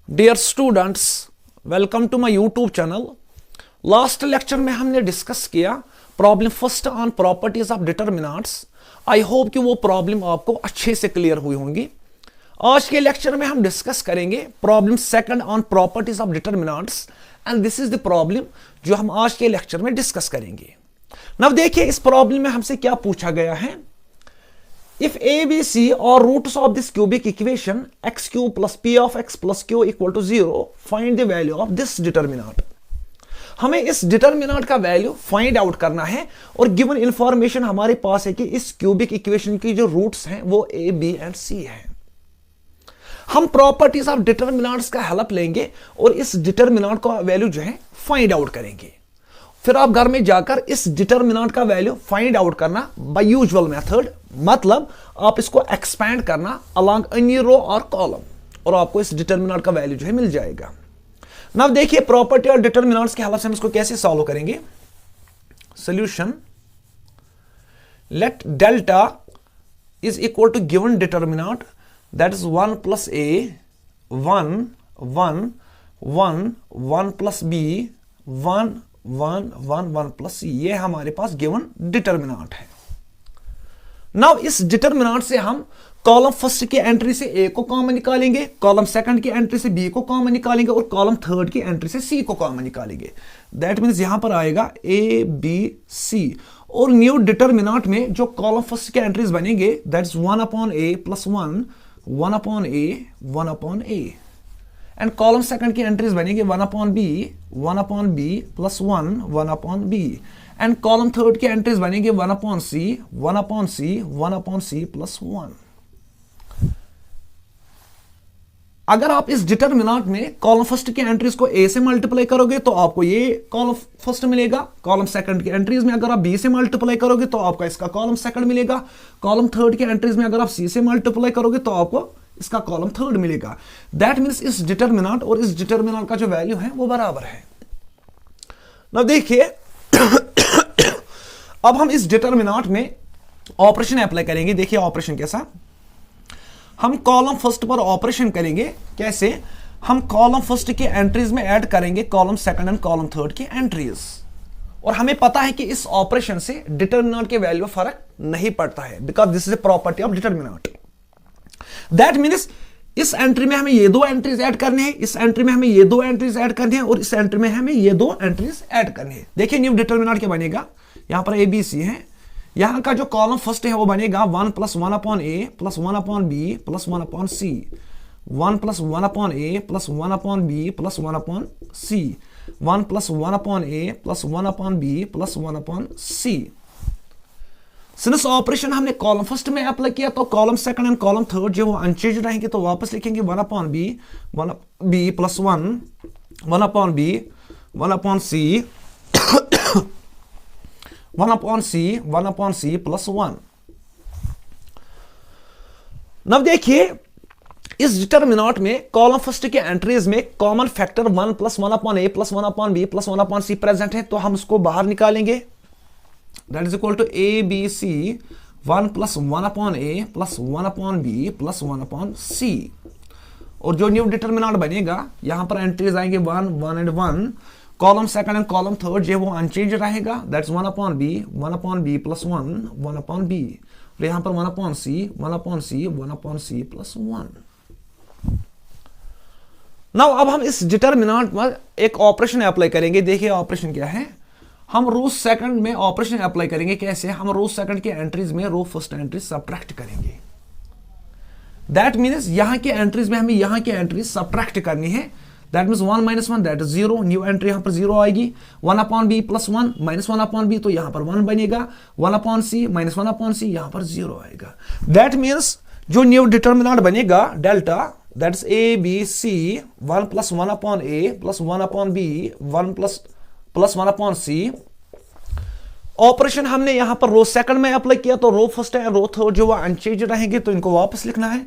Dear students, welcome to my YouTube channel. Last lecture में हमने discuss किया problem first on properties of determinants. I hope कि वो problem आपको अच्छे से क्लियर हुई होंगी। आज के लेक्चर में हम डिस्कस करेंगे problem second on properties of determinants and this is the problem जो हम आज के लेक्चर में डिस्कस करेंगे। नव देखिए, इस प्रॉब्लम में हमसे क्या पूछा गया है। If a, b, c are roots of this cubic equation x cube plus p of x plus q equal to 0, find the value of this determinant। हमें इस डिटरमिनेंट का वैल्यू फाइंड आउट करना है और गिवन इंफॉर्मेशन हमारे पास है कि इस क्यूबिक इक्वेशन की जो रूट्स हैं वो a, b एंड c हैं। हम प्रॉपर्टीज ऑफ डिटरमिनेंट्स का हेल्प लेंगे और इस डिटरमिनेंट का वैल्यू जो है फाइंड आउट करेंगे। फिर आप घर में जाकर इस डिटरमिनेंट का वैल्यू फाइंड आउट करना बाय यूजुअल मेथड, मतलब आप इसको एक्सपैंड करना अलोंग एनी रो और कॉलम और आपको इस डिटरमिनेंट का वैल्यू जो है मिल जाएगा। नाउ देखिए, प्रॉपर्टी और डिटरमिनेंट्स के हेल्प से हम इसको कैसे सॉल्व करेंगे। Solution, let delta is equal to given determinant that is 1 plus a 1 1 1 1 plus b 1 1 1 1 plus c, ये हमारे पास गिवन डिटरमिनेंट है। नाउ इस डिटरमिनेंट से हम कॉलम फर्स्ट की एंट्री से a को कॉमन निकालेंगे, कॉलम सेकंड की एंट्री से b को कॉमन निकालेंगे और कॉलम थर्ड की एंट्री से c को कॉमन निकालेंगे। दैट मींस यहां पर आएगा a b c और न्यू डिटरमिनेंट में जो कॉलम फर्स्ट की एंट्रीज बनेंगे that is 1 upon a plus 1 1 upon a 1 upon a and column second की एंट्रीज बनेंगे 1 upon b plus 1 1 upon b and column third की एंट्रीज बनेंगे 1 upon c 1 upon c 1 upon c plus 1। अगर आप इस determinant में column first की entries को a से मल्टीप्लाई करोगे तो आपको ये कॉलम फर्स्ट मिलेगा, कॉलम सेकंड की एंट्रीज में अगर आप b से मल्टीप्लाई करोगे तो आपका इसका कॉलम सेकंड मिलेगा, कॉलम थर्ड की एंट्रीज में अगर आप c से मल्टीप्लाई करोगे तो आपको इसका कॉलम थर्ड मिलेगा। दैट मींस इस डिटरमिनेंट और इस डिटरमिनेंट का जो वैल्यू है वो बराबर है। now देखिए अब हम इस डिटरमिनेंट में ऑपरेशन अप्लाई करेंगे। देखिए ऑपरेशन कैसा, हम कॉलम फर्स्ट पर ऑपरेशन करेंगे। कैसे, हम कॉलम फर्स्ट की एंट्रीज में ऐड करेंगे column second and column third की एंट्रीज और हमें पता है कि इस ऑपरेशन से डिटरमिनेंट के वैल्यू में फर्क नहीं पड़ता है because this is a property of determinant. That means इस एंट्री में हमें ये दो एंट्रीज ऐड करने हैं, इस एंट्री में हमें ये दो एंट्रीज ऐड करने हैं और इस एंट्री में हमें ये दो एंट्रीज ऐड करने हैं। देखिए न्यू डिटरमिनेंट क्या बनेगा, यहां पर a b c है, यहां का जो कॉलम फर्स्ट है वो बनेगा 1 plus 1 upon a plus 1 upon b plus 1 upon c 1 plus 1 upon a plus 1 upon b plus 1 upon c 1 plus 1 upon a plus 1 upon b plus 1 upon c। Since operation हमने column first में apply किया तो column second and column third जो वो unchange रहेंगे तो वापस लिखेंगे 1 upon b plus 1 upon b 1 upon c 1 upon c plus 1। अब देखिए इस डिटरमिनेंट में कॉलम फर्स्ट के एंट्रीज में common factor 1 plus 1 upon a plus 1 upon b plus 1 upon c present है तो हम उसको बाहर निकालेंगे। That is equal to a b c 1 plus 1 upon a plus 1 upon b plus 1 upon c और जो न्यू डिटरमिनेंट बनेगा यहां पर एंट्रीज आएंगे 1 1 and 1, column second and column third जो वो अनचेंज रहेगा that's 1 upon b plus 1 upon b और यहां पर 1 अपॉन c प्लस 1। नाउ अब हम इस डिटरमिनेंट में एक ऑपरेशन अप्लाई करेंगे। देखिए ऑपरेशन क्या है, हम रो सेकंड में ऑपरेशन अप्लाई करेंगे। कैसे, हम रो सेकंड के एंट्रीज में रो फर्स्ट एंट्रीज सब्ट्रैक्ट करेंगे। दैट मींस यहां के एंट्रीज में हमें यहां के एंट्रीज सब्ट्रैक्ट करनी है। That means 1 minus 1 that is 0, new entry यहां पर 0 आएगी। 1 upon b plus 1 minus 1 upon b तो यहां पर 1 बनेगा। 1 upon c minus 1 upon c यहां पर 0 आएगा। दैट मींस जो न्यू डिटरमिनेंट बनेगा delta that is a b c 1 plus 1 upon a plus 1 upon b 1 plus 1 upon c। Operation हमने यहां पर रो सेकंड में अप्लाई किया तो रो फर्स्ट है रो थर्ड जो अनचेंज रहेंगे तो इनको वापस लिखना है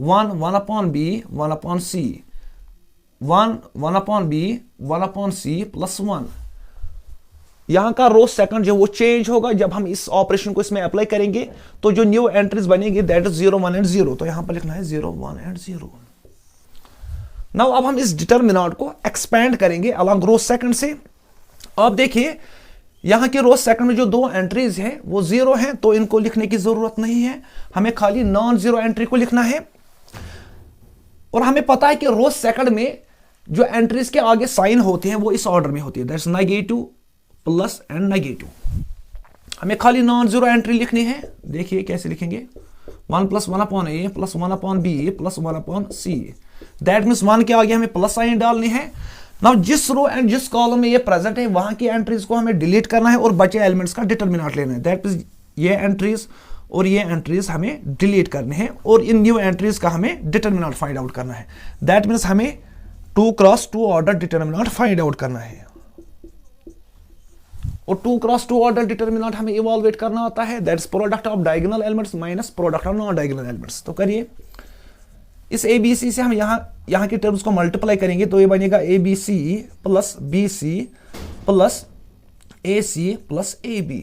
1 upon b 1 upon c 1 upon b 1 upon c plus 1। यहां का रो सेकंड जो वो चेंज होगा जब हम इस ऑपरेशन को इसमें अप्लाई करेंगे तो जो न्यू एंट्रीज बनेगी दैट इज 0 1 एंड 0 तो यहां पर लिखना है 0 1 एंड 0। नाउ अब हम इस डिटरमिनेंट को एक्सपेंड करेंगे अलॉन्ग रो सेकंड से। अब देखिए यहां के रो सेकंड में जो दो एंट्रीज हैं वो 0 हैं, तो इनको लिखने की जरूरत नहीं है, हमें खाली नॉन जीरो एंट्री को लिखना है। और हमें पता है कि रो सेकंड में जो एंट्रीज के आगे साइन होते हैं वो इस ऑर्डर में होती है, that's negative, plus and negative. हमें खाली नॉन जीरो एंट्री लिखनी है। देखिए कैसे लिखेंगे, 1 + 1/a + 1/b + 1/c। That means 1 के आगे हमें प्लस साइन डालनी है। नाउ जिस रो एंड जिस कॉलम में ये प्रेजेंट है वहां की एंट्रीज को हमें डिलीट करना है और बचे एलिमेंट्स का डिटरमिनेंट लेना है। दैट मीन्स ये एंट्रीज और ये एंट्रीज हमें डिलीट करने हैं और इन न्यू एंट्रीज का हमें डिटरमिनेंट फाइंड आउट करना है। दैट मीन्स हमें 2 × 2 ऑर्डर डिटरमिनेंट फाइंड आउट करना है। और 2 × 2 ऑर्डर डिटरमिनेंट हमें इवैल्यूएट करना होता है, that's product of diagonal elements minus product of non diagonal elements. तो करिए, इस ABC से हम यहां की टर्म्स को मल्टीप्लाई करेंगे तो ये बनेगा ABC + BC + AC + AB।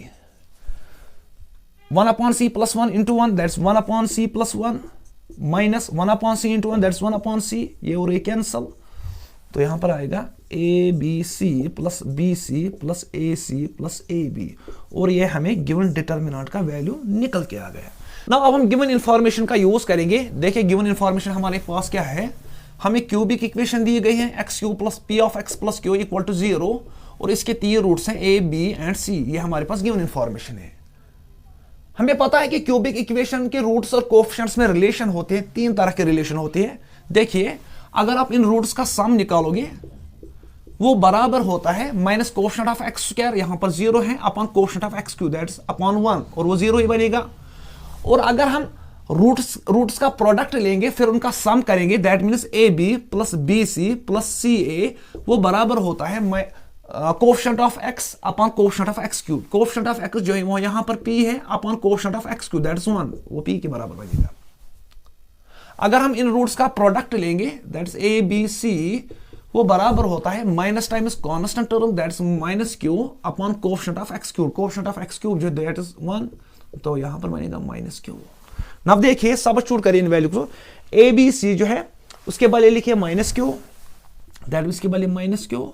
1/c + 1 × 1 that's 1/c + 1 minus 1/c × 1 that's 1/c। ये और ये कैंसल, तो यहां पर आएगा ABC + BC + AC + AB और ये हमें गिवन डिटरमिनेंट का वैल्यू निकल के आ गया। नाउ अब हम गिवन इंफॉर्मेशन का यूज करेंगे। देखिए गिवन इंफॉर्मेशन हमारे पास क्या है, हमें क्यूबिक इक्वेशन दी गई है x³ + p of x + q = 0 और इसके 3 रूट्स हैं a, b एंड c। ये हमारे पास गिवन इंफॉर्मेशन है। हमें पता है कि क्यूबिक इक्वेशन के रूट्स और कोएफिशिएंट्स में रिलेशन होते हैं, 3 तरह के रिलेशन होते हैं। देखिए अगर आप इन रूट्स का सम निकालोगे वो बराबर होता है माइनस कोएफिशिएंट ऑफ x², यहां पर 0 है, upon coefficient of x³ that's upon 1 और वो 0 ही बनेगा। और अगर हम रूट्स का प्रोडक्ट लेंगे फिर उनका सम करेंगे, that means AB + BC + CA वो बराबर होता है coefficient of x upon coefficient of x³। Coefficient of x जो है वो यहां पर p है upon coefficient of x³ that's 1, वो p के बराबर बनेगा। अगर हम इन रूट्स का प्रोडक्ट लेंगे दैट्स ABC वो बराबर होता है minus time is constant term that's -q upon coefficient of x³। Coefficient of x³ जो दैट इज 1, तो यहां पर बनेगा -q। अब देखिए सब्स्टिट्यूट करिए इन वैल्यू को, ABC जो है उसके बदले लिखिए -q, दैट इसके बदले -q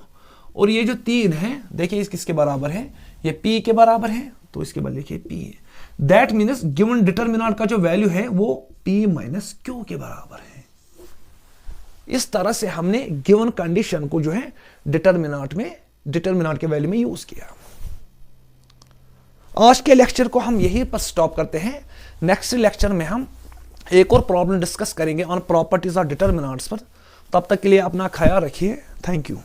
और ये जो 3 है देखिए इस किसके बराबर है, ये p के बराबर है, तो इसके बदले लिखिए p है। दैट मीन्स गिवन डिटरमिनेंट का जो वैल्यू है वो p - q के बराबर है। इस तरह से हमने गिवन कंडीशन को जो है डिटरमिनेंट के वैल्यू में यूज किया। आज के लेक्चर को हम यहीं पर स्टॉप करते हैं। नेक्स्ट लेक्चर में हम एक और प्रॉब्लम डिस्कस करेंगे ऑन प्रॉपर्टीज ऑफ डिटरमिनेंट्स पर। तब तक के लिए अपना ख्याल रखिए। Thank you.